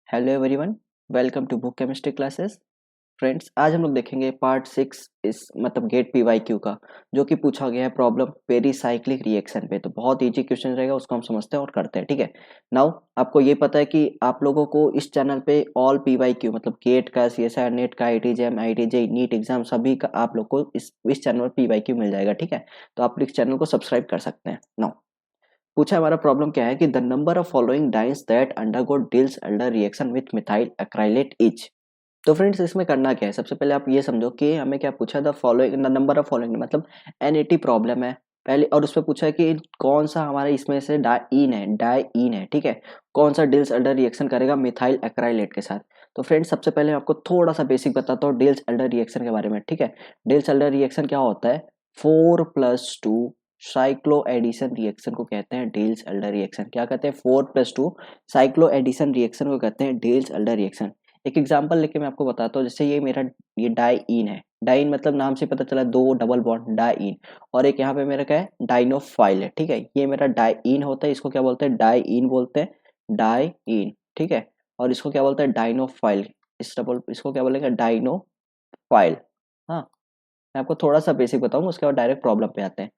Hello everyone, welcome to book chemistry classes. Friends, आज हम लोग देखेंगे पार्ट 6 इस मतलब गेट पीवाईक्यू का, जो कि पूछा गया है प्रॉब्लम पेरीसाइक्लिक रिएक्शन पे। तो बहुत इजी क्वेश्चन रहेगा, उसको हम समझते हैं और करते हैं। ठीक है। नाउ आपको ये पता है कि आप लोगों को इस चैनल पे ऑल पीवाईक्यू मतलब गेट का, सीएसआर, नेट का, आईटीजेम, आईटीजे, नीट एग्जाम सभी का आप लोग को इस चैनल पर पीवाईक्यू मिल जाएगा। ठीक है, तो आप इस चैनल को सब्सक्राइब कर सकते हैं। नाउ पूछा हमारा प्रॉब्लम क्या है कि the number of following dance that undergo deals Elder reaction with methyl acrylate etch. तो फ्रेंड्स, इसमें करना क्या है, सबसे पहले आप ये समझो कि हमें क्या पूछा, the following the number of following मतलब एनएटी प्रॉब्लम है पहले, और उसमें पूछा है कि कौन सा हमारा इसमें से डाइईन है। ठीक है, कौन सा डिल्स एल्डर रिएक्शन करेगा मिथाइल एक्राइलेट के साथ। तो फ्रेंड्स, सबसे पहले मैं आपको थोड़ा सा बेसिक बताता हूँ डिल्स एल्डर रिएक्शन के बारे में। ठीक है, डिल्स एल्डर रिएक्शन क्या होता है, 4+2 साइक्लो एडिशन रिएक्शन को कहते हैं डिल्स एल्डर रिएक्शन। क्या कहते हैं, 4+2 साइक्लो एडिशन रिएक्शन को कहते हैं डिल्स एल्डर रिएक्शन। एक एग्जांपल लेके मैं आपको बताता हूँ। जैसे ये डाइईन है, डाइईन मतलब नाम से पता चला दो डबल बॉन्ड डाइईन, और एक यहाँ पे मेरा क्या है, डाइनोफाइल है। ठीक है, ये मेरा डाइईन होता है, इसको क्या बोलते हैं, डाइईन बोलते हैं, डाइईन। ठीक है, और इसको क्या बोलते हैं, डाइनोफाइल। इसको क्या बोलेंगे, डाइनोफाइल। हाँ, मैं आपको थोड़ा सा बेसिक बताऊंगा, उसके बाद डायरेक्ट प्रॉब्लम पे आते हैं।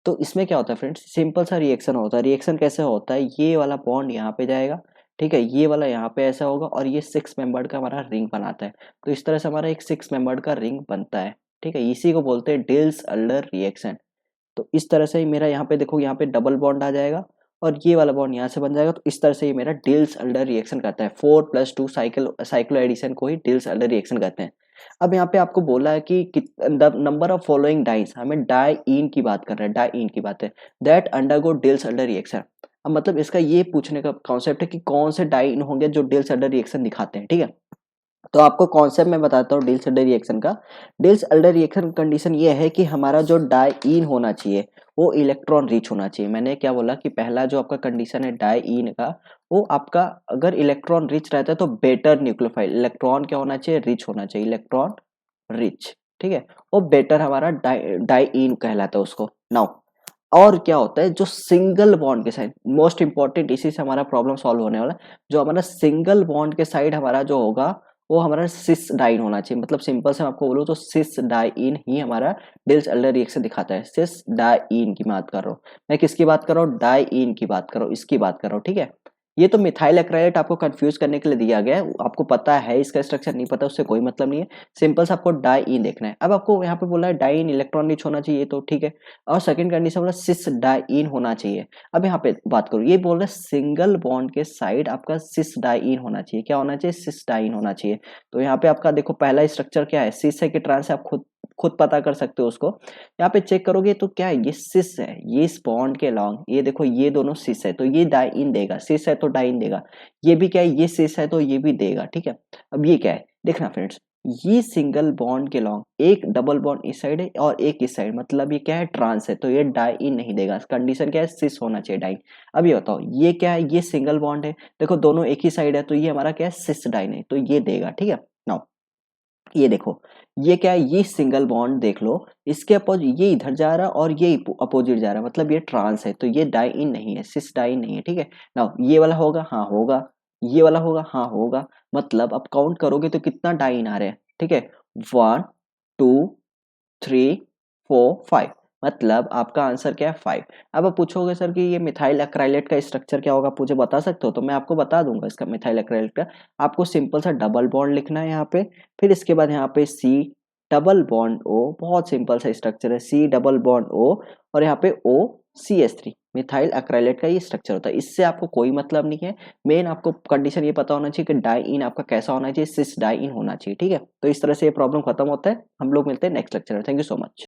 तो इसमें क्या होता है फ्रेंड्स, सिंपल सा रिएक्शन होता है। रिएक्शन कैसे होता है, ये वाला बॉन्ड यहाँ पे जाएगा, ठीक है, ये वाला यहाँ पे ऐसा होगा, और ये 6 मेंबर्ड का हमारा रिंग बनाता है। तो इस तरह से हमारा एक 6 मेंबर्ड का रिंग बनता है। ठीक है, इसी को बोलते हैं डिल्स एल्डर रिएक्शन। तो इस तरह से ही मेरा यहाँ पे देखो, यहाँ पे डबल बॉन्ड आ जाएगा, और ये वाला बॉन्ड यहाँ से बन जाएगा। तो इस तरह से ही मेरा डिल्स एल्डर रिएक्शन कहता है। 4+2 साइक्लो एडिशन को ही डिल्स एल्डर रिएक्शन कहते हैं। अब यहाँ पे आपको बोला है कि the number of following dice, हमें डाइईन की बात कर रहे हैं, डाइईन की बात है, that undergo deals Elder reaction. अब मतलब इसका ये पूछने का कॉन्सेप्ट है कि कौन से डाइईन होंगे जो डिल्स एल्डर रिएक्शन दिखाते हैं। ठीक है, तो आपको कॉन्सेप्ट मैं बताता हूँ डिल्स एल्डर रिएक्शन का। डिल्स एल्डर रिएक्शन कंडीशन ये है कि हमारा जो डाइईन होना चाहिए वो इलेक्ट्रॉन रिच होना चाहिए। मैंने क्या बोला कि पहला जो आपका कंडीशन है डाइईन का, वो आपका अगर इलेक्ट्रॉन रिच रहता है तो बेटर न्यूक्लियोफाइल, इलेक्ट्रॉन क्या होना चाहिए, रिच होना चाहिए, इलेक्ट्रॉन रिच। ठीक है, वो बेटर हमारा डाइईन कहलाता है उसको। नाउ और क्या होता है, जो सिंगल बॉन्ड के साइड, मोस्ट इंपॉर्टेंट, इसी से हमारा प्रॉब्लम सॉल्व होने वाला है। जो हमारा सिंगल बॉन्ड के साइड हमारा जो होगा वो हमारा सिस डाइन होना चाहिए। मतलब सिंपल से मैं आपको बोलूँ तो सिस डाइन ही हमारा डिल्स एल्डर रिएक्शन दिखाता है। सिस डाइन की बात कर रहा हूँ मैं, किसकी बात कर रहा हूँ, डाइन की बात कर रहा हूँ, इसकी बात कर रहा हूँ। ठीक है, ये तो मिथाइल एक्राइलेट आपको कंफ्यूज करने के लिए दिया गया है, आपको पता है इसका स्ट्रक्चर, नहीं पता उससे कोई मतलब नहीं है। सिंपल से आपको डाइईन देखना है। अब आपको यहाँ पे बोला है डाइईन इलेक्ट्रॉन रिच होना चाहिए, तो ठीक है, और सेकंड कंडीशन बोला सिस डाइईन होना चाहिए। अब यहाँ पे बात करूँ, ये बोल रहे सिंगल बॉन्ड के साइड आपका सिस डाइईन होना चाहिए। क्या होना चाहिए, सिस डाइईन होना चाहिए। तो यहाँ पे आपका देखो पहला स्ट्रक्चर क्या है, सिस है कि ट्रांस है, आप खुद खुद पता कर सकते हो उसको। यहाँ पे चेक करोगे तो क्या है, ये सिस है, ये इस बॉन्ड के लॉन्ग, ये देखो ये दोनों सिस है तो ये डाइईन देगा, सिस है तो डाइईन देगा। ये भी क्या है, ये सिस है तो ये भी देगा। ठीक है, अब ये क्या है, देखना फ्रेंड्स, ये सिंगल बॉन्ड के लॉन्ग एक डबल बॉन्ड इस साइड है और एक इस साइड, मतलब ये क्या है, ट्रांस है, तो ये डाइईन नहीं देगा। कंडीशन क्या है, सिस होना चाहिए, डाइन। अब ये बताओ, ये क्या है, ये सिंगल बॉन्ड है, देखो दोनों एक ही साइड है, तो ये हमारा क्या है, सिस डाइन है, तो ये देगा। ठीक है, नाउ ये देखो, ये क्या है, ये सिंगल बॉन्ड देख लो, इसके अपोजिट ये इधर जा रहा है और ये अपोजिट जा रहा है, मतलब ये ट्रांस है, तो ये डाइईन नहीं है, सिस डाइन नहीं है। ठीक है, नाउ ये वाला होगा, हाँ होगा, ये वाला होगा, हाँ होगा। मतलब अब काउंट करोगे तो कितना डाइईन आ रहे हैं। ठीक है, 1 2 3 4 5, मतलब आपका आंसर क्या है, 5। अब आप पूछोगे सर कि ये मिथाइल एक्राइलेट का स्ट्रक्चर क्या होगा, आप मुझे बता सकते हो, तो मैं आपको बता दूंगा इसका मिथाइल एक्राइलेट का। आपको सिंपल सा डबल बॉन्ड लिखना है यहाँ पे, फिर इसके बाद यहाँ पे सी डबल बॉन्ड ओ, बहुत सिंपल सा स्ट्रक्चर है, सी डबल बॉन्ड ओ, और यहाँ पे ओ CH3। मिथाइल एक्राइलेट का ये स्ट्रक्चर होता है, इससे आपको कोई मतलब नहीं है। मेन आपको कंडीशन ये पता होना चाहिए कि डाइईन आपका कैसा होना चाहिए, सिस डाइईन होना चाहिए। ठीक है, तो इस तरह से ये प्रॉब्लम खत्म होता है। हम लोग मिलते हैं नेक्स्ट लेक्चर में। Thank you so much.